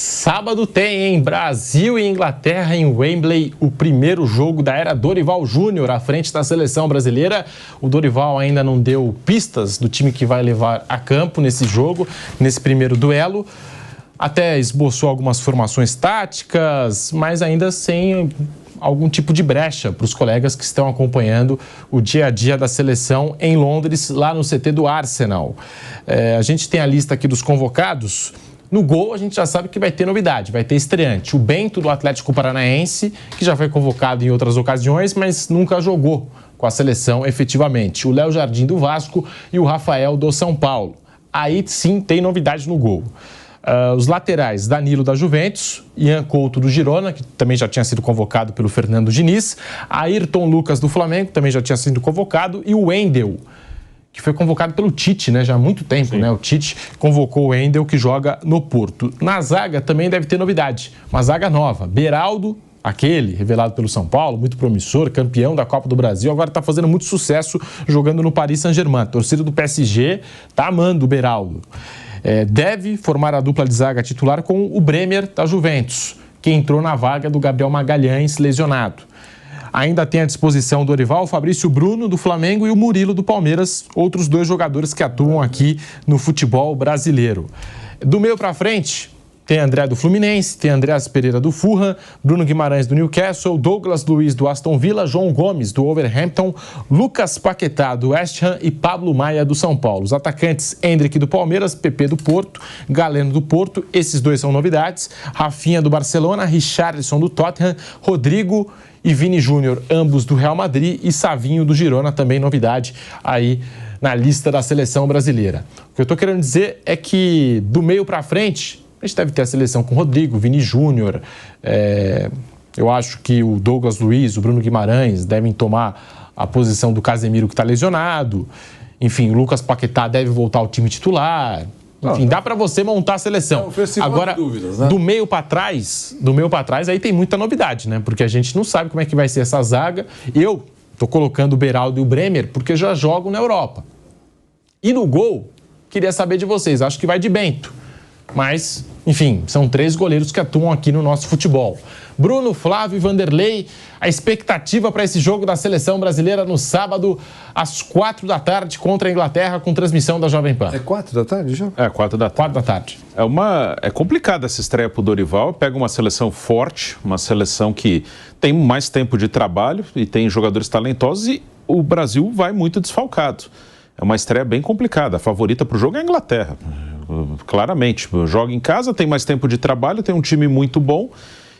Sábado tem, hein? Brasil e Inglaterra em Wembley, o primeiro jogo da era Dorival Júnior à frente da seleção brasileira. O Dorival ainda não deu pistas do time que vai levar a campo nesse jogo, nesse primeiro duelo. Até esboçou algumas formações táticas, mas ainda sem algum tipo de brecha para os colegas que estão acompanhando o dia a dia da seleção em Londres, lá no CT do Arsenal. A gente tem a lista aqui dos convocados. No gol, a gente já sabe que vai ter novidade, vai ter estreante. O Bento, do Atlético Paranaense, que já foi convocado em outras ocasiões, mas nunca jogou com a seleção efetivamente. O Léo Jardim, do Vasco, e o Rafael, do São Paulo. Aí sim tem novidade no gol. Os laterais, Danilo, da Juventus, Ian Couto, do Girona, que também já tinha sido convocado pelo Fernando Diniz, Ayrton Lucas, do Flamengo, também já tinha sido convocado, e o Wendel, que foi convocado pelo Tite, né? Já há muito tempo, né? O Tite convocou o Wendel, que joga no Porto. Na zaga também deve ter novidade, uma zaga nova. Beraldo, aquele revelado pelo São Paulo, muito promissor, campeão da Copa do Brasil, agora está fazendo muito sucesso jogando no Paris Saint-Germain. A torcida do PSG está amando o Beraldo. Deve formar a dupla de zaga titular com o Bremer, da Juventus, que entrou na vaga do Gabriel Magalhães, lesionado. Ainda tem à disposição o Dorival, o Fabrício Bruno, do Flamengo, e o Murilo, do Palmeiras, outros dois jogadores que atuam aqui no futebol brasileiro. Do meio para frente, tem André, do Fluminense, tem Andreas Pereira, do Fulham, Bruno Guimarães, do Newcastle, Douglas Luiz, do Aston Villa, João Gomes, do Wolverhampton, Lucas Paquetá, do West Ham e Pablo Maia, do São Paulo. Os atacantes, Endrick, do Palmeiras, Pepe, do Porto, Galeno, do Porto, esses dois são novidades, Rafinha, do Barcelona, Richarlison, do Tottenham, Rodrigo e Vini Júnior, ambos do Real Madrid, e Savinho, do Girona, também novidade aí na lista da seleção brasileira. O que eu estou querendo dizer é que do meio para frente, a gente deve ter a seleção com Rodrigo, Vini Júnior, eu acho que o Douglas Luiz, o Bruno Guimarães devem tomar a posição do Casemiro, que está lesionado. Enfim, o Lucas Paquetá deve voltar ao time titular. Enfim, dá para você montar a seleção. Agora, dúvidas, né? do meio para trás, aí tem muita novidade, né? Porque a gente não sabe como é que vai ser essa zaga. Eu tô colocando o Beraldo e o Bremer porque já jogam na Europa. E no gol, queria saber de vocês. Acho que vai de Bento. Mas, enfim, são três goleiros que atuam aqui no nosso futebol. Bruno, Flávio e Vanderlei, a expectativa para esse jogo da seleção brasileira no sábado, às 4 da tarde, contra a Inglaterra, com transmissão da Jovem Pan. É 4 da tarde já? 4 da tarde. 4 da tarde. É complicada essa estreia para o Dorival. Pega uma seleção forte, uma seleção que tem mais tempo de trabalho e tem jogadores talentosos, e o Brasil vai muito desfalcado. É uma estreia bem complicada. A favorita para o jogo é a Inglaterra, claramente. Joga em casa, tem mais tempo de trabalho, tem um time muito bom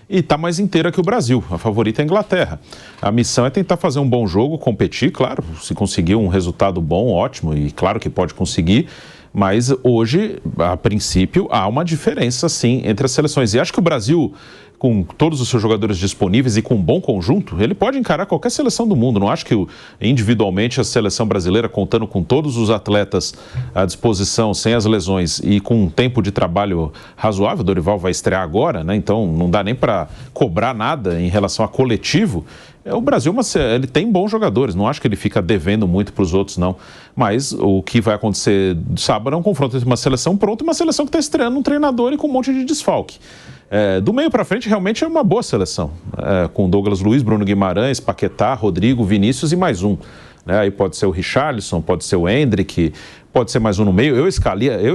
e está mais inteira que o Brasil. A favorita é a Inglaterra. A missão é tentar fazer um bom jogo, competir, claro. Se conseguir um resultado bom, ótimo, e claro que pode conseguir. Mas hoje, a princípio, há uma diferença, sim, entre as seleções. E acho que o Brasil, com todos os seus jogadores disponíveis e com um bom conjunto, ele pode encarar qualquer seleção do mundo. Não acho que individualmente a seleção brasileira, contando com todos os atletas à disposição, sem as lesões e com um tempo de trabalho razoável, o Dorival vai estrear agora, né? Então não dá nem para cobrar nada em relação a coletivo. O Brasil, ele tem bons jogadores, não acho que ele fica devendo muito para os outros, não. Mas o que vai acontecer sábado é um confronto entre uma seleção pronta e uma seleção que está estreando um treinador e com um monte de desfalque. Do meio para frente, realmente é uma boa seleção, com Douglas Luiz, Bruno Guimarães, Paquetá, Rodrigo, Vinícius e mais um. Aí pode ser o Richarlison, pode ser o Endrick, pode ser mais um no meio. Eu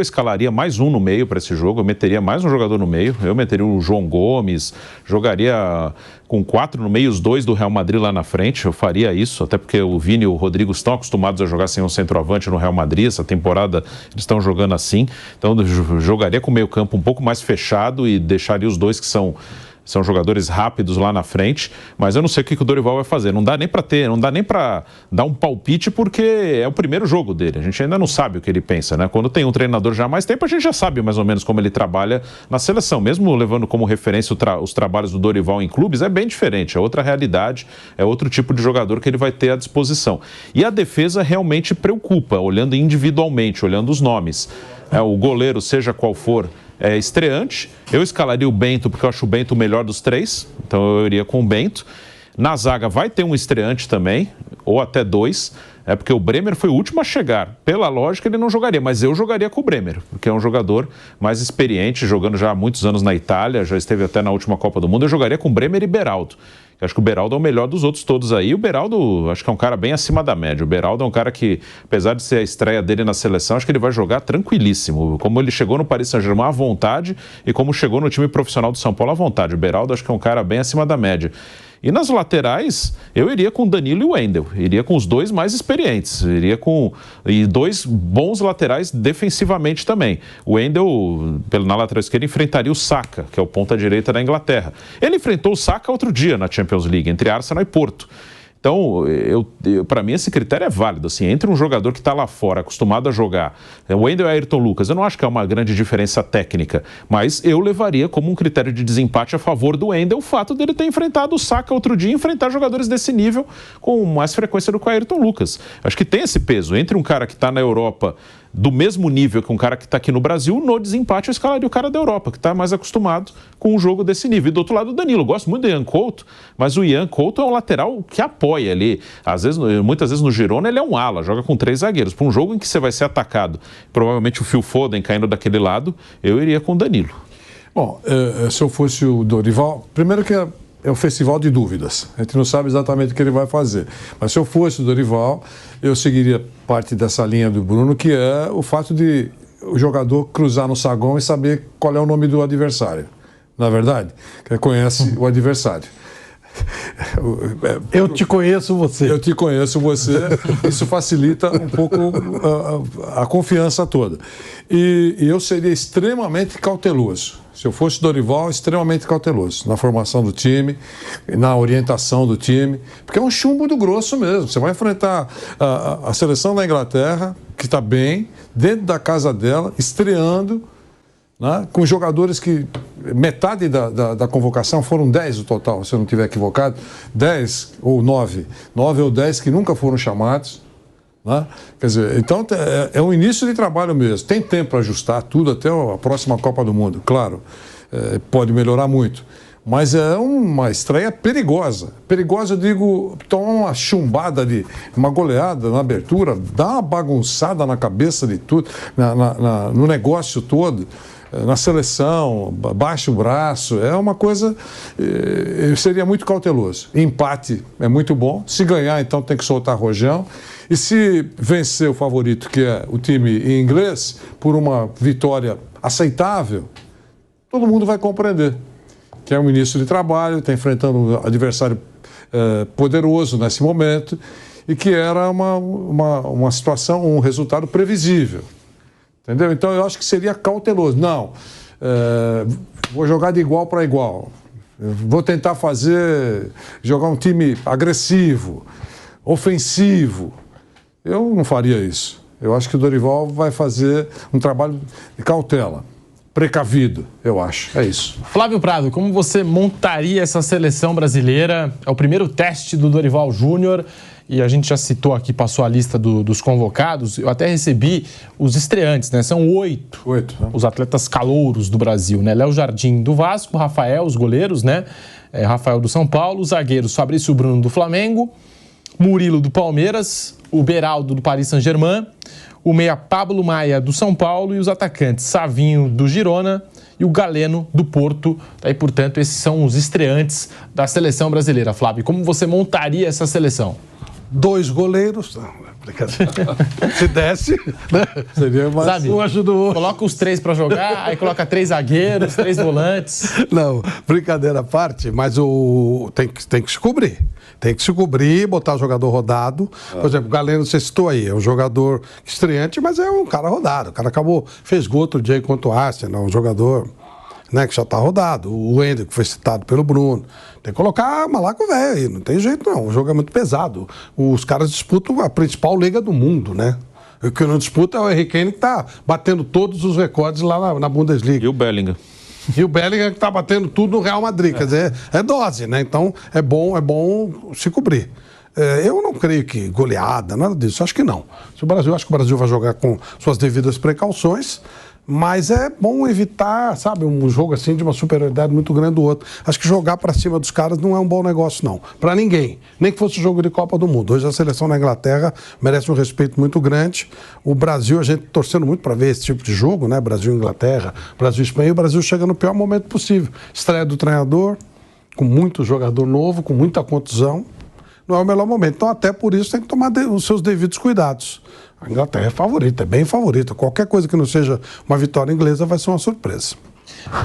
escalaria mais um no meio para esse jogo, eu meteria mais um jogador no meio, eu meteria o João Gomes, jogaria com 4 no meio, os 2 do Real Madrid lá na frente, eu faria isso, até porque o Vini e o Rodrigo estão acostumados a jogar sem um centroavante no Real Madrid, essa temporada eles estão jogando assim, então eu jogaria com o meio campo um pouco mais fechado e deixaria os 2 que são jogadores rápidos lá na frente, mas eu não sei o que o Dorival vai fazer. Não dá nem para dar um palpite, porque é o primeiro jogo dele. A gente ainda não sabe o que ele pensa, né? Quando tem um treinador já há mais tempo, a gente já sabe mais ou menos como ele trabalha na seleção. Mesmo levando como referência os trabalhos do Dorival em clubes, é bem diferente, é outra realidade, é outro tipo de jogador que ele vai ter à disposição. E a defesa realmente preocupa, olhando individualmente, olhando os nomes. O goleiro, seja qual for, é estreante. Eu escalaria o Bento, porque eu acho o Bento o melhor dos 3, então eu iria com o Bento. Na zaga vai ter um estreante também, ou até 2. É porque o Bremer foi o último a chegar. Pela lógica, ele não jogaria, mas eu jogaria com o Bremer, porque é um jogador mais experiente, jogando já há muitos anos na Itália, já esteve até na última Copa do Mundo. Eu jogaria com Bremer e Beraldo. Eu acho que o Beraldo é o melhor dos outros todos aí. O Beraldo, acho que é um cara bem acima da média. O Beraldo é um cara que, apesar de ser a estreia dele na seleção, acho que ele vai jogar tranquilíssimo. Como ele chegou no Paris Saint-Germain à vontade e como chegou no time profissional do São Paulo à vontade. O Beraldo acho que é um cara bem acima da média. E nas laterais, eu iria com o Danilo e o Wendel. Iria com os dois mais experientes. Iria com e dois bons laterais defensivamente também. O Wendel, na lateral esquerda, enfrentaria o Saka, que é o ponta-direita da Inglaterra. Ele enfrentou o Saka outro dia na Champions League, entre Arsenal e Porto. Então, para mim, esse critério é válido. Assim, entre um jogador que está lá fora, acostumado a jogar, o Wendel e Ayrton Lucas, eu não acho que é uma grande diferença técnica, mas eu levaria como um critério de desempate a favor do Wendel o fato dele ter enfrentado o Saka outro dia e enfrentar jogadores desse nível com mais frequência do que o Ayrton Lucas. Acho que tem esse peso. Entre um cara que está na Europa do mesmo nível que um cara que está aqui no Brasil, no desempate eu escalaria o cara da Europa, que está mais acostumado com um jogo desse nível. E do outro lado, o Danilo. Eu gosto muito do Ian Couto, mas o Ian Couto é um lateral que apoia ali. Muitas vezes no Girona ele é um ala, joga com 3 zagueiros. Para um jogo em que você vai ser atacado, provavelmente o Phil Foden caindo daquele lado, eu iria com o Danilo. Bom, se eu fosse o Dorival, primeiro que é um festival de dúvidas. A gente não sabe exatamente o que ele vai fazer. Mas se eu fosse o Dorival, eu seguiria parte dessa linha do Bruno, que é o fato de o jogador cruzar no saguão e saber qual é o nome do adversário. Na verdade, que conhece o adversário. Eu te conheço, você. Eu te conheço, você. Isso facilita um pouco a confiança toda. E eu seria extremamente cauteloso. Se eu fosse Dorival, extremamente cauteloso na formação do time, na orientação do time, porque é um chumbo do grosso mesmo. Você vai enfrentar a seleção da Inglaterra, que está bem, dentro da casa dela, estreando, né, com jogadores que metade da convocação, foram 10 o total, se eu não estiver equivocado, 10 ou 9 ou 10 que nunca foram chamados. Né? Quer dizer, então é um início de trabalho mesmo. Tem tempo para ajustar tudo até a próxima Copa do Mundo, claro. Pode melhorar muito. Mas é uma estreia perigosa. Perigosa, eu digo, toma uma chumbada, uma goleada na abertura, dá uma bagunçada na cabeça de tudo, no negócio todo, na seleção, baixa o braço, é uma coisa. Eu seria muito cauteloso. Empate é muito bom. Se ganhar, então tem que soltar rojão. E se vencer o favorito, que é o time inglês, por uma vitória aceitável, todo mundo vai compreender que é um início de trabalho, está enfrentando um adversário poderoso nesse momento e que era uma situação, um resultado previsível. Entendeu? Então eu acho que seria cauteloso. Não, vou jogar de igual para igual. Vou tentar jogar um time agressivo, ofensivo. Eu não faria isso. Eu acho que o Dorival vai fazer um trabalho de cautela, precavido, eu acho. É isso. Flávio Prado, como você montaria essa seleção brasileira? É o primeiro teste do Dorival Júnior e a gente já citou aqui, passou a lista dos convocados. Eu até recebi os estreantes, né? São 8 né? Os atletas calouros do Brasil, né? Léo Jardim do Vasco, Rafael, os goleiros, né? Rafael do São Paulo, os zagueiros Fabrício Bruno do Flamengo, Murilo do Palmeiras, o Beraldo do Paris Saint-Germain, o meia Pablo Maia do São Paulo e os atacantes Savinho do Girona e o Galeno do Porto. Daí, portanto, esses são os estreantes da seleção brasileira. Flávio, como você montaria essa seleção? 2 goleiros, se desse, né? Seria mais... Sabe, um ajuda o outro. Coloca os 3 para jogar, aí coloca 3 zagueiros, 3 volantes. Não, brincadeira à parte, mas tem que se cobrir. Tem que se cobrir, botar o jogador rodado. Por exemplo, o Galeno, você citou aí, é um jogador estreante, mas é um cara rodado. O cara fez gol outro dia contra o Arsenal, um jogador, né, que já está rodado. O Wendel, que foi citado pelo Bruno. Tem que colocar malaco velho aí, não tem jeito não. O jogo é muito pesado. Os caras disputam a principal liga do mundo, né? O que não disputa é o Harry Kane, que está batendo todos os recordes lá na Bundesliga. E o Bellingham. E o Bellingham que está batendo tudo no Real Madrid. Quer dizer, é dose, né? Então é bom se cobrir. Eu não creio que goleada, nada disso. Acho que não. Acho que o Brasil vai jogar com suas devidas precauções. Mas é bom evitar, sabe, um jogo assim de uma superioridade muito grande do outro. Acho que jogar para cima dos caras não é um bom negócio, não. Para ninguém. Nem que fosse jogo de Copa do Mundo. Hoje a seleção da Inglaterra merece um respeito muito grande. O Brasil, a gente torcendo muito para ver esse tipo de jogo, né? Brasil e Inglaterra, Brasil e Espanha. E o Brasil chega no pior momento possível. Estreia do treinador, com muito jogador novo, com muita contusão. Não é o melhor momento. Então, até por isso, tem que tomar os seus devidos cuidados. A Inglaterra é favorita, é bem favorita. Qualquer coisa que não seja uma vitória inglesa vai ser uma surpresa.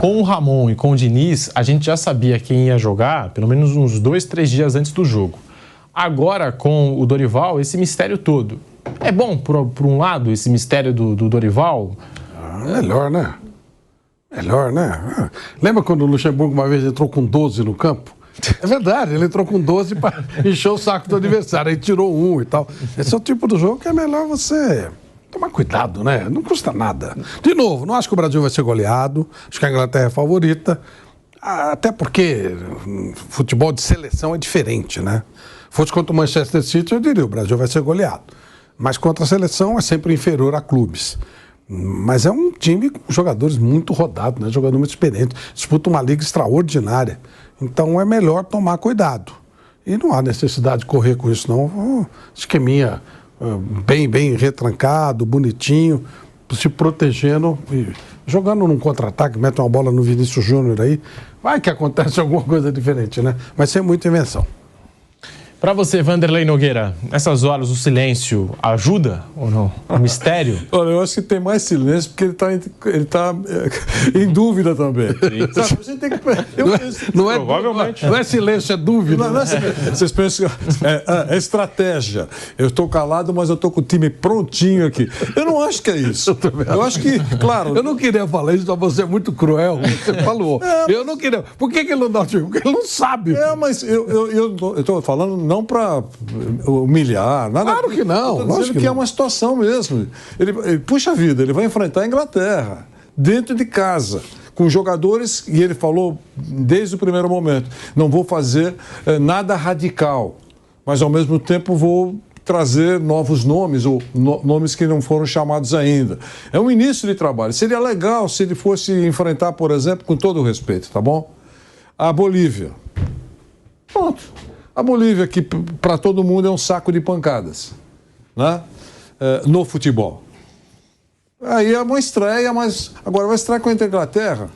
Com o Ramon e com o Diniz, a gente já sabia quem ia jogar pelo menos uns 2, 3 dias antes do jogo. Agora, com o Dorival, esse mistério todo. É bom, por um lado, esse mistério do Dorival? Melhor, né? Melhor, né? Lembra quando o Luxemburgo uma vez entrou com 12 no campo? É verdade, ele entrou com 12 para encher o saco do adversário, aí tirou 1 e tal. Esse é o tipo do jogo que é melhor você tomar cuidado, né? Não custa nada. De novo, não acho que o Brasil vai ser goleado, acho que a Inglaterra é favorita, até porque futebol de seleção é diferente, né? Fosse contra o Manchester City, eu diria, o Brasil vai ser goleado. Mas contra a seleção é sempre inferior a clubes. Mas é um time com jogadores muito rodados, né? Jogador muito experiente, disputa uma liga extraordinária. Então é melhor tomar cuidado. E não há necessidade de correr com isso, não. Esqueminha bem retrancado, bonitinho, se protegendo e jogando num contra-ataque, mete uma bola no Vinícius Júnior aí, vai que acontece alguma coisa diferente, né? Mas sem muita invenção. Para você, Vanderlei Nogueira, nessas horas o silêncio ajuda ou não? O mistério? Olha, eu acho que tem mais silêncio porque ele tá em dúvida também. Sabe, a gente tem que... Provavelmente. Não é silêncio, é dúvida. Não é silêncio. Vocês pensam que é estratégia. Eu estou calado, mas eu estou com o time prontinho aqui. Eu não acho que é isso. Eu acho que, claro... Eu não queria falar isso, mas você é muito cruel. Você falou. Eu não queria. Por que ele não dá o time? Porque ele não sabe. Mas eu estou falando não para humilhar, nada. Claro que não. Estou dizendo que é uma situação mesmo. Puxa vida, ele vai enfrentar a Inglaterra, dentro de casa, com jogadores, e ele falou desde o primeiro momento, não vou fazer nada radical, mas ao mesmo tempo vou trazer novos nomes, ou nomes que não foram chamados ainda. É um início de trabalho. Seria legal se ele fosse enfrentar, por exemplo, com todo o respeito, tá bom? A Bolívia. Pronto. A Bolívia, que para todo mundo é um saco de pancadas, né? No futebol. Aí é uma estreia, mas agora vai estrear contra a Inglaterra.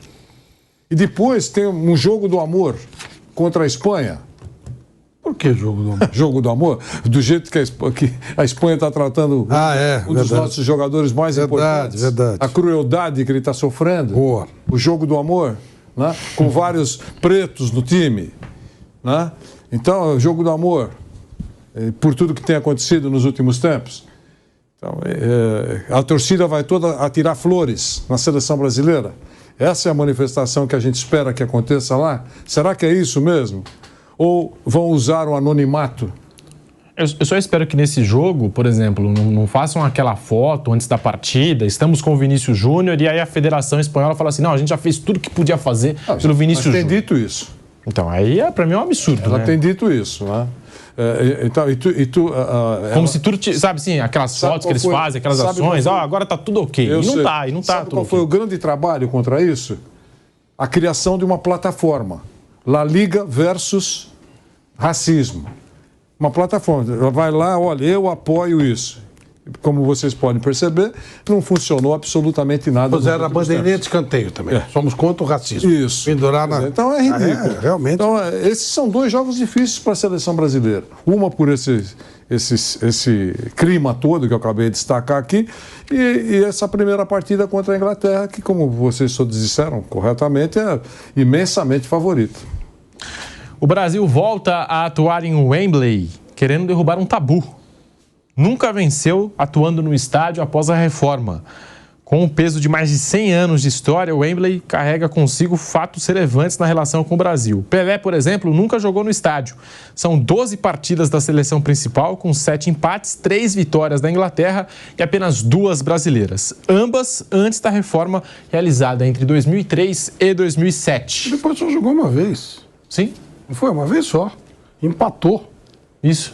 E depois tem um jogo do amor contra a Espanha. Por que jogo do amor? Jogo do amor? Do jeito que a Espanha está tratando um dos nossos jogadores mais importantes. Verdade. A crueldade que ele está sofrendo. Boa. O jogo do amor, né? Com vários pretos no time, né? Então, o jogo do amor, por tudo que tem acontecido nos últimos tempos. Então, a torcida vai toda atirar flores na seleção brasileira. Essa é a manifestação que a gente espera que aconteça lá? Será que é isso mesmo? Ou vão usar o anonimato? Eu só espero que nesse jogo, por exemplo, não façam aquela foto antes da partida, estamos com o Vinícius Júnior, e aí a Federação Espanhola fala assim, não, a gente já fez tudo que podia fazer pelo Vinícius Júnior. Tem dito isso. Então, aí para mim é um absurdo, Ela né? tem dito isso, né? Então, Como se tudo, sabe assim, aquelas fotos que eles fazem, aquelas ações, agora tá tudo ok. E não tá tudo Sabe qual ok. foi o grande trabalho contra isso? A criação de uma plataforma. La Liga versus racismo. Uma plataforma. Ela vai lá, olha, eu apoio isso. Como vocês podem perceber, não funcionou absolutamente nada. Pois era a bandeirinha de escanteio também. Somos contra o racismo. Isso. Pendurar na... Então é ridículo. Realmente. Então, esses são 2 jogos difíceis para a seleção brasileira. Uma por esse clima todo que eu acabei de destacar aqui, e essa primeira partida contra a Inglaterra, que, como vocês todos disseram corretamente, é imensamente favorita. O Brasil volta a atuar em Wembley, querendo derrubar um tabu. Nunca venceu atuando no estádio após a reforma. Com o peso de mais de 100 anos de história, o Wembley carrega consigo fatos relevantes na relação com o Brasil. Pelé, por exemplo, nunca jogou no estádio. São 12 partidas da seleção principal, com 7 empates, 3 vitórias da Inglaterra e apenas 2 brasileiras. Ambas antes da reforma realizada entre 2003 e 2007. Depois só jogou uma vez. Sim? Não foi uma vez só. Empatou. Isso.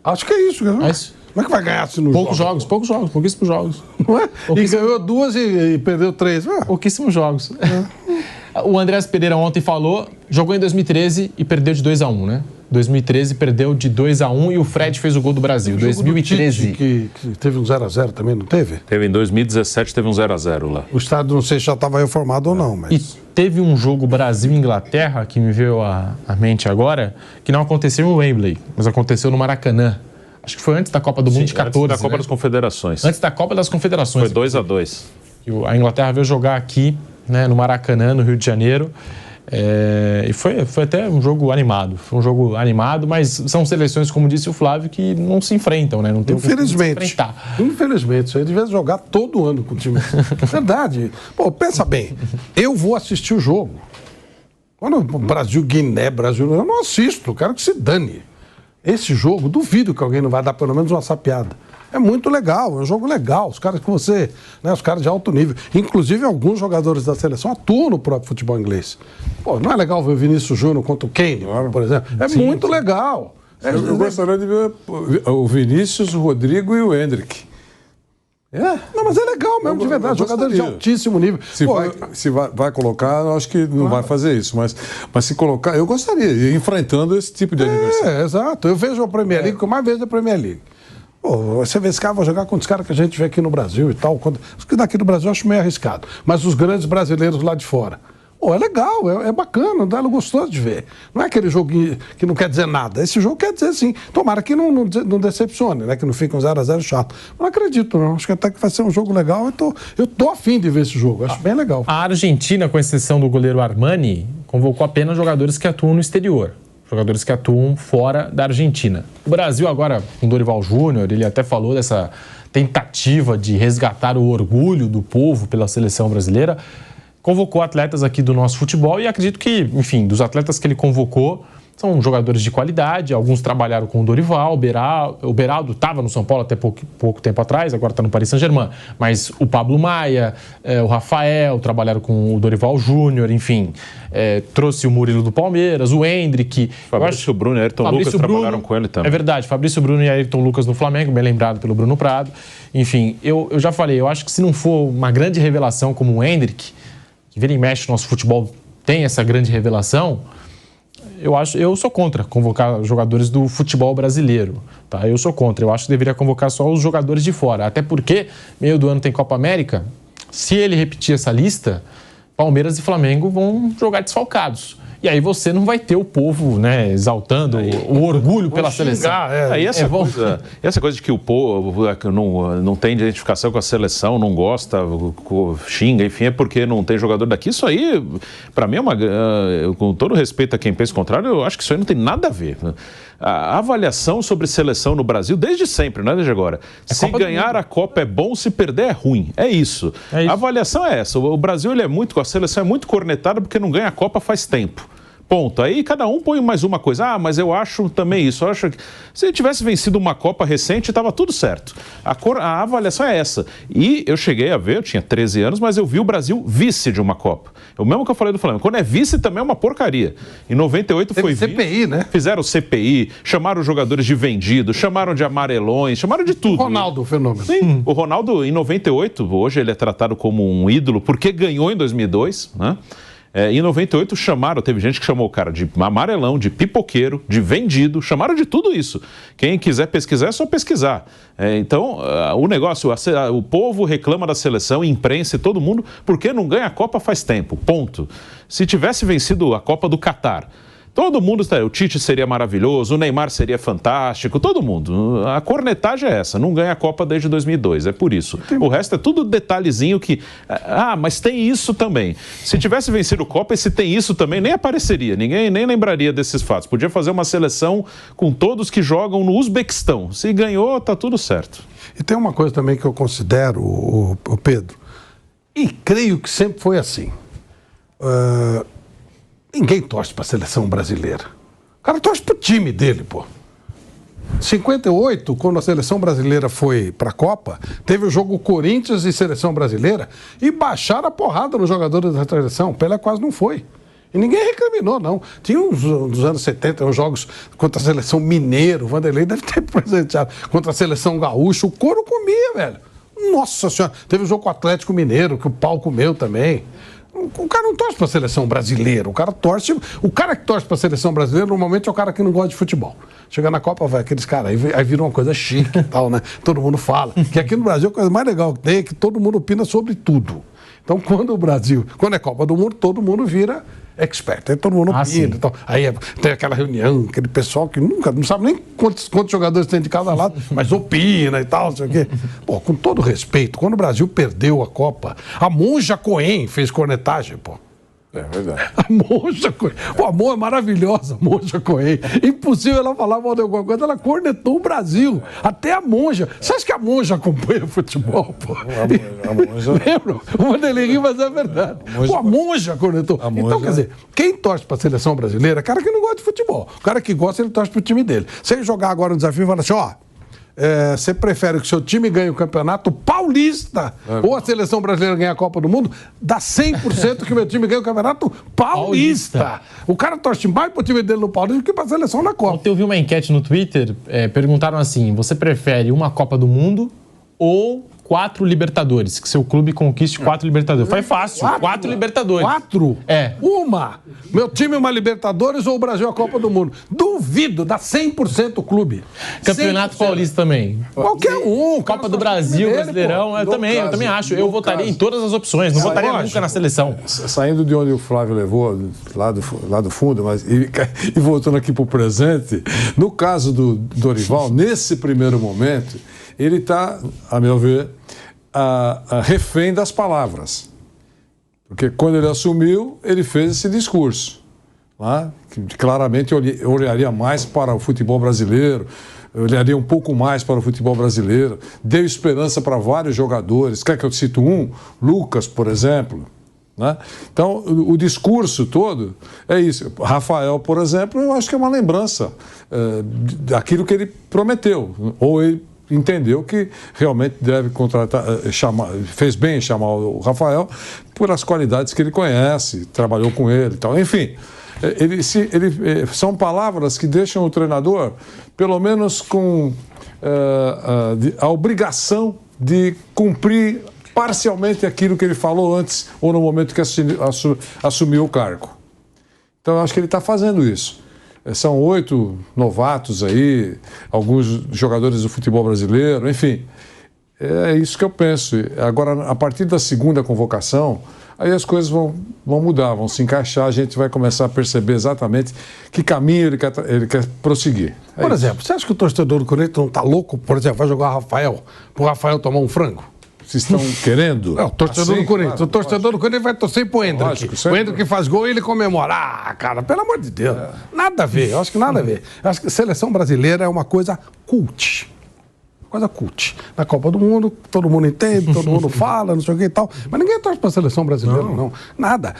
Acho que é isso. É isso. Como é que vai ganhar se não Pouquíssimos jogos. Não é? E ganhou 2 e perdeu 3. Pouquíssimos jogos. O Andrés Pereira ontem falou, jogou em 2013 e perdeu de 2-1, né? 2013 perdeu de 2-1 e o Fred fez o gol do Brasil. 2013. Que teve um 0-0 também, não teve? Teve em 2017, teve um 0-0 lá. O estádio não sei se já estava reformado ou não, mas... E teve um jogo Brasil-Inglaterra, que me veio à mente agora, que não aconteceu no Wembley, mas aconteceu no Maracanã. Acho que foi antes da Copa do Mundo de 14, antes da Copa das Confederações. Antes da Copa das Confederações. Foi 2-2. A Inglaterra veio jogar aqui, né, no Maracanã, no Rio de Janeiro. E foi até um jogo animado. Foi um jogo animado, mas são seleções, como disse o Flávio, que não se enfrentam, né? Não tem Infelizmente. Se enfrentar. Infelizmente. Isso aí devia jogar todo ano com o time. Verdade. Pô, pensa bem. Eu vou assistir o jogo. Quando o Brasil-Guiné, eu não assisto. Eu quero que se dane. Esse jogo, duvido que alguém não vai dar pelo menos uma sapiada. É muito legal, é um jogo legal. Os caras que você... Né, os caras de alto nível. Inclusive, alguns jogadores da seleção atuam no próprio futebol inglês. Pô, não é legal ver o Vinícius Júnior contra o Kane, por exemplo? É muito legal. Eu gostaria de ver o Vinícius, o Rodrigo e o Hendrick. Não, mas é legal mesmo, de verdade. Jogadores de altíssimo nível. Se vai colocar, eu acho que não vai fazer isso. Mas se colocar, eu gostaria de ir enfrentando esse tipo de adversário. Exato. Eu vejo a Premier League, que eu mais vejo a Premier League. Pô, você vê esse cara, vai jogar contra os caras que a gente vê aqui no Brasil e tal. Os que daqui do Brasil eu acho meio arriscado. Mas os grandes brasileiros lá de fora. Pô, é legal, é bacana, é gostoso de ver. Não é aquele joguinho que não quer dizer nada. Esse jogo quer dizer sim. Tomara que não decepcione, né? Que não fique um 0-0 chato. Não acredito, não. Acho que até que vai ser um jogo legal. Eu tô afim de ver esse jogo. Acho bem legal. A Argentina, com exceção do goleiro Armani, convocou apenas jogadores que atuam no exterior. Jogadores que atuam fora da Argentina. O Brasil agora, com Dorival Júnior, ele até falou dessa tentativa de resgatar o orgulho do povo pela seleção brasileira. Convocou atletas aqui do nosso futebol e acredito que, enfim, dos atletas que ele convocou, são jogadores de qualidade, alguns trabalharam com o Dorival, o Beraldo estava no São Paulo até pouco tempo atrás, agora está no Paris Saint-Germain, mas o Pablo Maia, o Rafael, trabalharam com o Dorival Júnior, enfim, trouxe o Murilo do Palmeiras, o Hendrick... Fabrício Bruno e Ayrton Lucas trabalharam com ele também. É verdade, Fabrício Bruno e Ayrton Lucas no Flamengo, bem lembrado pelo Bruno Prado. Enfim, eu já falei, eu acho que se não for uma grande revelação como o Hendrick, que vira e mexe, nosso futebol tem essa grande revelação... Eu sou contra convocar jogadores do futebol brasileiro, tá? Eu sou contra. Eu acho que deveria convocar só os jogadores de fora. Até porque, meio do ano tem Copa América. Se ele repetir essa lista, Palmeiras e Flamengo vão jogar desfalcados. E aí você não vai ter o povo, né, exaltando o orgulho pela seleção. Aí essa coisa de que o povo não tem identificação com a seleção, não gosta, xinga, enfim, é porque não tem jogador daqui. Isso aí, para mim, com todo respeito a quem pensa o contrário, eu acho que isso aí não tem nada a ver. A avaliação sobre seleção no Brasil, desde sempre, não é desde agora. Se ganhar a Copa é bom, se perder é ruim. É isso. A avaliação é essa. O Brasil, a seleção é muito cornetada porque não ganha a Copa faz tempo. Ponto. Aí cada um põe mais uma coisa. Mas eu acho também isso. Eu acho que se ele tivesse vencido uma Copa recente, estava tudo certo. A avaliação é essa. E eu cheguei a ver, eu tinha 13 anos, mas eu vi o Brasil vice de uma Copa. O mesmo que eu falei do Flamengo. Quando é vice, também é uma porcaria. Em 98 foi vice. CPI, né? Fizeram CPI, chamaram os jogadores de vendidos, chamaram de amarelões, chamaram de tudo. O Ronaldo, o fenômeno. Sim. O Ronaldo, em 98, hoje ele é tratado como um ídolo porque ganhou em 2002, né? Em 98 teve gente que chamou o cara de amarelão, de pipoqueiro, de vendido, chamaram de tudo isso. Quem quiser pesquisar é só pesquisar. Então, o negócio, o povo reclama da seleção, imprensa e todo mundo, porque não ganha a Copa faz tempo, ponto. Se tivesse vencido a Copa do Catar, todo mundo, o Tite seria maravilhoso, o Neymar seria fantástico, todo mundo. A cornetagem é essa, não ganha a Copa desde 2002, é por isso. O resto é tudo detalhezinho que... mas tem isso também. Se tivesse vencido a Copa e se tem isso também, nem apareceria, ninguém nem lembraria desses fatos. Podia fazer uma seleção com todos que jogam no Uzbequistão. Se ganhou, tá tudo certo. E tem uma coisa também que eu considero, o Pedro, e creio que sempre foi assim. Ninguém torce para a seleção brasileira. O cara torce para o time dele, pô. 58, quando a seleção brasileira foi para a Copa, teve o jogo Corinthians e seleção brasileira e baixaram a porrada nos jogadores da seleção. O Pelé quase não foi. E ninguém recriminou, não. Tinha uns anos 70, uns jogos contra a seleção mineiro, o Vanderlei deve ter presenteado, contra a seleção gaúcha, o couro comia, velho. nossa senhora, teve um jogo com o Atlético Mineiro, que o pau comeu também. O cara não torce para a seleção brasileira, o cara que torce para a seleção brasileira normalmente é o cara que não gosta de futebol. Chega na Copa, vai aqueles caras, aí vira uma coisa chique e tal, né? Todo mundo fala. Que aqui no Brasil a coisa mais legal que tem é que todo mundo opina sobre tudo. Então quando é Copa do Mundo, todo mundo vira expert, aí todo mundo opina. Então, aí tem aquela reunião, aquele pessoal que não sabe nem quantos jogadores tem de cada lado, mas opina e tal, não sei o quê. Pô, com todo respeito, quando o Brasil perdeu a Copa, a Monja Cohen fez cornetagem, pô. É verdade. A Monja Cohen. Pô, a Monja é maravilhosa, a Monja Cohen. Impossível ela falar mal de alguma coisa, ela cornetou o Brasil. Até a Monja. Você acha que a Monja acompanha futebol, pô? A Monja... Lembra? O Vanderlei ri, mas é verdade. Pô, a Monja cornetou. Então, quer dizer, quem torce pra seleção brasileira é cara que não gosta de futebol. O cara que gosta, ele torce pro time dele. Se ele jogar agora um desafio e falar assim, ó... você prefere que o seu time ganhe o campeonato paulista ou a seleção brasileira ganhe a Copa do Mundo? Dá 100% que o meu time ganhe o campeonato paulista. O cara torce mais pro time dele no paulista do que pra seleção na Copa. Ontem eu vi uma enquete no Twitter, perguntaram assim, você prefere uma Copa do Mundo ou 4 Libertadores? Que seu clube conquiste 4 Libertadores. Foi fácil, 4 Libertadores. 4? É. Uma. Meu time uma Libertadores ou o Brasil a Copa do Mundo? Duvido, dá 100% o clube. Campeonato 100%. Paulista também. Qualquer um. Copa do Brasil, Brasileirão, eu também acho. Eu votaria em todas as opções, não votaria nunca na seleção. Saindo de onde o Flávio levou, lá do fundo, mas e voltando aqui para o presente, no caso do Dorival, nesse primeiro momento, ele está, a meu ver, refém das palavras. Porque quando ele assumiu, ele fez esse discurso, né, que claramente olharia mais para o futebol brasileiro, olharia um pouco mais para o futebol brasileiro, deu esperança para vários jogadores. Quer que eu cite um? Lucas, por exemplo. Né? Então, o discurso todo é isso. Rafael, por exemplo, eu acho que é uma lembrança daquilo que ele prometeu, ou ele entendeu que realmente deve contratar, fez bem em chamar o Rafael por as qualidades que ele conhece, trabalhou com ele e tal. Enfim, são palavras que deixam o treinador, pelo menos com a obrigação de cumprir parcialmente aquilo que ele falou antes ou no momento que assumiu o cargo. Então, eu acho que ele está fazendo isso. São 8 novatos aí, alguns jogadores do futebol brasileiro, enfim. É isso que eu penso. Agora, a partir da segunda convocação, aí as coisas vão mudar, vão se encaixar, a gente vai começar a perceber exatamente que caminho ele quer prosseguir. Por exemplo, você acha que o torcedor do Corinthians não está louco, por exemplo, vai jogar o Rafael, para o Rafael tomar um frango? Vocês estão querendo? O torcedor do Corinthians. Claro, o torcedor do Corinthians vai torcer pro Hendrick. O Hendrick faz gol e ele comemora. Ah, cara, pelo amor de Deus. Nada a ver, eu acho que nada a ver. Eu acho que a seleção brasileira é uma coisa cult. Coisa cult. Na Copa do Mundo, todo mundo entende, todo mundo fala, não sei o que e tal. Mas ninguém torce para a seleção brasileira, não. Nada.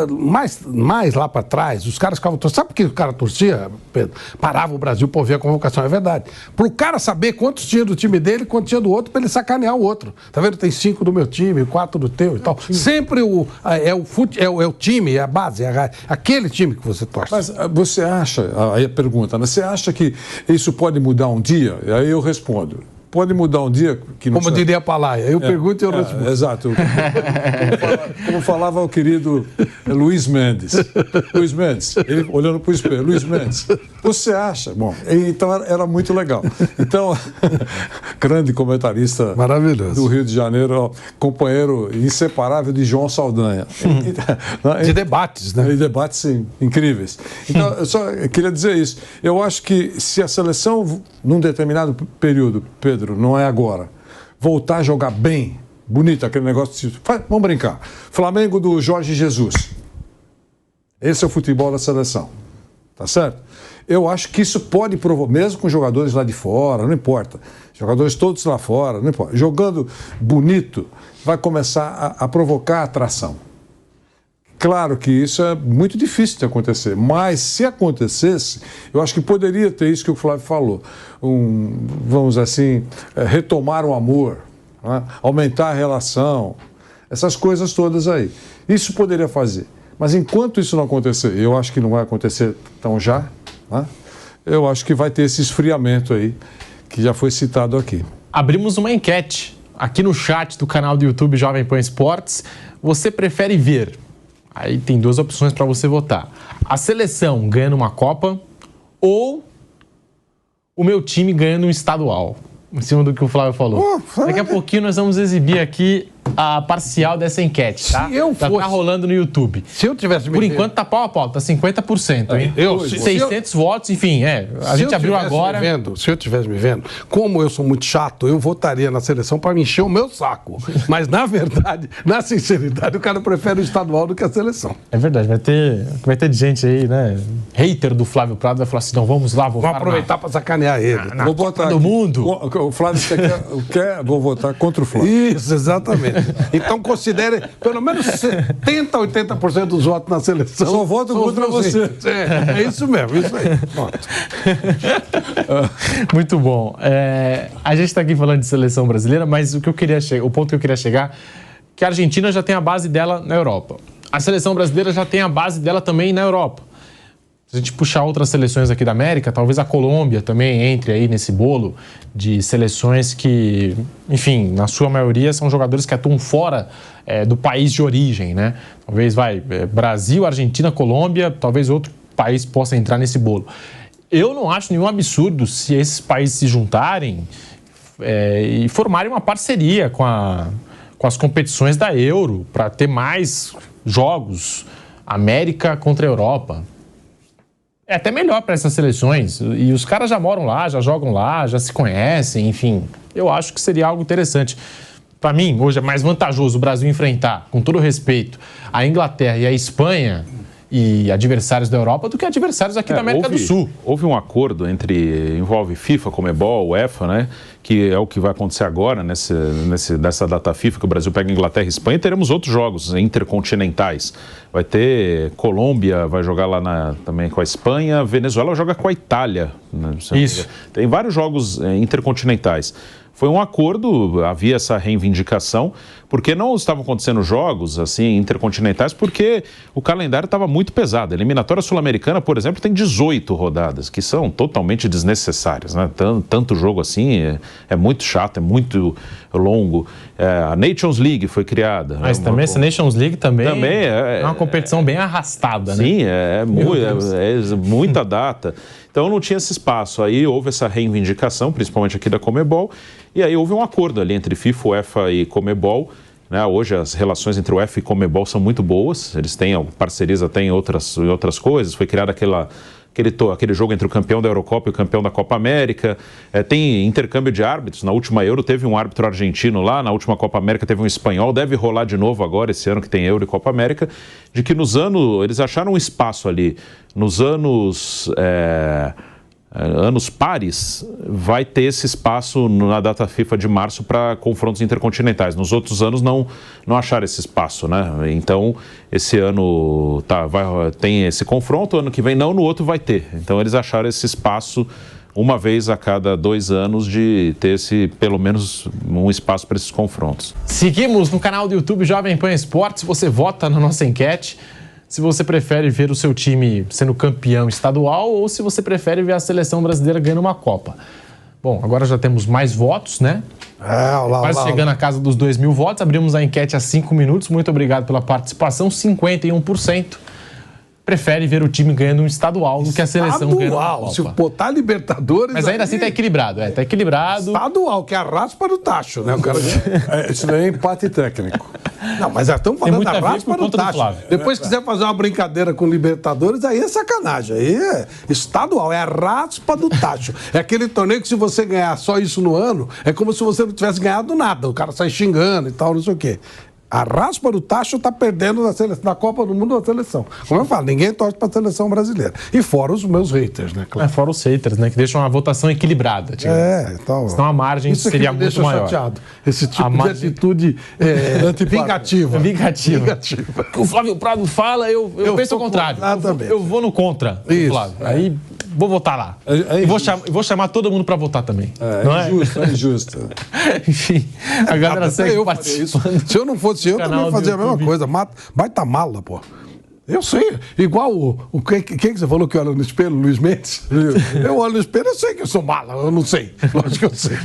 Mais lá para trás, os caras ficavam torcendo. Sabe por que o cara torcia, Pedro? Parava o Brasil para ouvir a convocação, é verdade. Para o cara saber quantos tinha do time dele e quantos tinha do outro, para ele sacanear o outro. Tá vendo? Tem 5 do meu time, 4 do teu e tal. Sempre é o time, é a base, é aquele time que você torce. Mas você acha, aí a pergunta, né? Você acha que isso pode mudar um dia? E aí eu respondo. Pode mudar um dia que não. Como diria a Palaia, eu pergunto e eu respondo. Exato. Como falava o querido Luiz Mendes. Luiz Mendes, ele olhando para o espelho. Luiz Mendes, você acha? Bom, então era muito legal. Então, grande comentarista maravilhoso do Rio de Janeiro, companheiro inseparável de João Saldanha. De debates, né? De debates incríveis. Então, eu só queria dizer isso. Eu acho que se a seleção, num determinado período, Pedro, não é agora, voltar a jogar bem, bonito, aquele negócio de... Vamos brincar. Flamengo do Jorge Jesus. Esse é o futebol da seleção. Tá certo? Eu acho que isso pode provocar, mesmo com jogadores lá de fora, não importa. Jogadores todos lá fora, não importa. Jogando bonito, vai começar a provocar atração. Claro que isso é muito difícil de acontecer, mas se acontecesse, eu acho que poderia ter isso que o Flávio falou, vamos assim, retomar o amor, né? Aumentar a relação, essas coisas todas aí. Isso poderia fazer, mas enquanto isso não acontecer, eu acho que não vai acontecer tão já, né? Eu acho que vai ter esse esfriamento aí, que já foi citado aqui. Abrimos uma enquete aqui no chat do canal do YouTube Jovem Pan Esportes, você prefere ver? Aí tem duas opções para você votar. A seleção ganhando uma Copa ou o meu time ganhando um estadual? Em cima do que o Flávio falou. Daqui a pouquinho nós vamos exibir aqui a parcial dessa enquete, tá? Já tá rolando no YouTube. Se eu tivesse Por enquanto tá pau a pau, tá 50%, hein? 600 votos, enfim, a gente abriu agora. Se eu estivesse me vendo, como eu sou muito chato, eu votaria na seleção para me encher o meu saco. Mas, na verdade, na sinceridade, o cara prefere o estadual do que a seleção. É verdade, vai ter gente aí, né? Hater do Flávio Prado vai falar assim: não, vamos lá, vamos aproveitar para sacanear ele. Vou botar do mundo. O Flávio quer, vou votar contra o Flávio. Isso, exatamente. Então considere pelo menos 70%, 80% dos votos na seleção. Só voto contra você. É isso mesmo, isso aí. Pronto. Muito bom. A gente está aqui falando de seleção brasileira, mas o ponto que eu queria chegar é que a Argentina já tem a base dela na Europa. A seleção brasileira já tem a base dela também na Europa. Se a gente puxar outras seleções aqui da América, talvez a Colômbia também entre aí nesse bolo de seleções que, enfim, na sua maioria são jogadores que atuam fora do país de origem, né? Talvez Brasil, Argentina, Colômbia, talvez outro país possa entrar nesse bolo. Eu não acho nenhum absurdo se esses países se juntarem e formarem uma parceria com as competições da Euro para ter mais jogos América contra a Europa. É até melhor para essas seleções. E os caras já moram lá, já jogam lá, já se conhecem, enfim. Eu acho que seria algo interessante. Para mim, hoje é mais vantajoso o Brasil enfrentar, com todo o respeito, a Inglaterra e a Espanha e adversários da Europa do que adversários aqui da América do Sul. Houve um acordo envolve FIFA, Conmebol, UEFA, né? Que é o que vai acontecer agora nessa data FIFA, que o Brasil pega Inglaterra e Espanha, e teremos outros jogos intercontinentais. Vai ter Colômbia, vai jogar lá também com a Espanha, Venezuela joga com a Itália. Né? Isso. Tem vários jogos intercontinentais. Foi um acordo, havia essa reivindicação, porque não estavam acontecendo jogos assim intercontinentais, porque o calendário estava muito pesado. A eliminatória sul-americana, por exemplo, tem 18 rodadas, que são totalmente desnecessárias, né? Tanto jogo assim é muito chato, é muito longo. A Nations League foi criada. Mas também essa Nations League também é uma competição bem arrastada, né? Sim, é muita data. Então não tinha esse espaço. Aí houve essa reivindicação, principalmente aqui da Conmebol, e aí houve um acordo ali entre FIFA, UEFA e Conmebol. Né? Hoje as relações entre o UEFA e Conmebol são muito boas, eles têm parcerias até em outras coisas. Foi criado aquele jogo entre o campeão da Eurocopa e o campeão da Copa América. Tem intercâmbio de árbitros. Na última Euro teve um árbitro argentino lá, na última Copa América teve um espanhol. Deve rolar de novo agora, esse ano que tem Euro e Copa América, de que eles acharam um espaço ali. Nos anos pares, vai ter esse espaço na data FIFA de março para confrontos intercontinentais. Nos outros anos não acharam esse espaço, né? Então, esse ano tem esse confronto, ano que vem não, no outro vai ter. Então, eles acharam esse espaço uma vez a cada 2 anos de ter pelo menos um espaço para esses confrontos. Seguimos no canal do YouTube Jovem Pan Esportes. Você vota na nossa enquete se você prefere ver o seu time sendo campeão estadual ou se você prefere ver a seleção brasileira ganhando uma Copa. Bom, agora já temos mais votos, né? Quase chegando à casa dos 2.000 votos. Abrimos a enquete há 5 minutos. Muito obrigado pela participação. 51% prefere ver o time ganhando um estadual do que a seleção ganhando uma Copa. Se botar Libertadores... Mas ainda assim tá equilibrado. Tá equilibrado. Estadual, que é a raspa do tacho, né? O cara... Isso daí é empate técnico. Não, mas estamos falando da raspa do tacho. Depois, se quiser fazer uma brincadeira com Libertadores, aí é sacanagem. Aí é estadual, é a raspa do tacho. É aquele torneio que se você ganhar só isso no ano, é como se você não tivesse ganhado nada. O cara sai xingando e tal, não sei o quê. A raspa do tacho está perdendo na Copa do Mundo da seleção. Como eu falo, ninguém torce para a seleção brasileira. E fora os meus haters, né? Claro. Fora os haters, né? Que deixam a votação equilibrada. Então... Senão a margem seria muito maior. Chateado. Esse tipo de atitude vingativa. O Flávio Prado fala, eu penso ao contrário. Eu vou no contra, Flávio. Aí vou votar lá. E vou chamar todo mundo para votar também. É injusto. Enfim, a galera segue participando. Se eu não fosse eu, também fazia a mesma coisa. Baita mala, pô. Eu sei. Igual o que você falou que olha no espelho, Luiz Mendes? Eu olho no espelho, eu sei que eu sou mala. Eu não sei. Lógico que eu sei.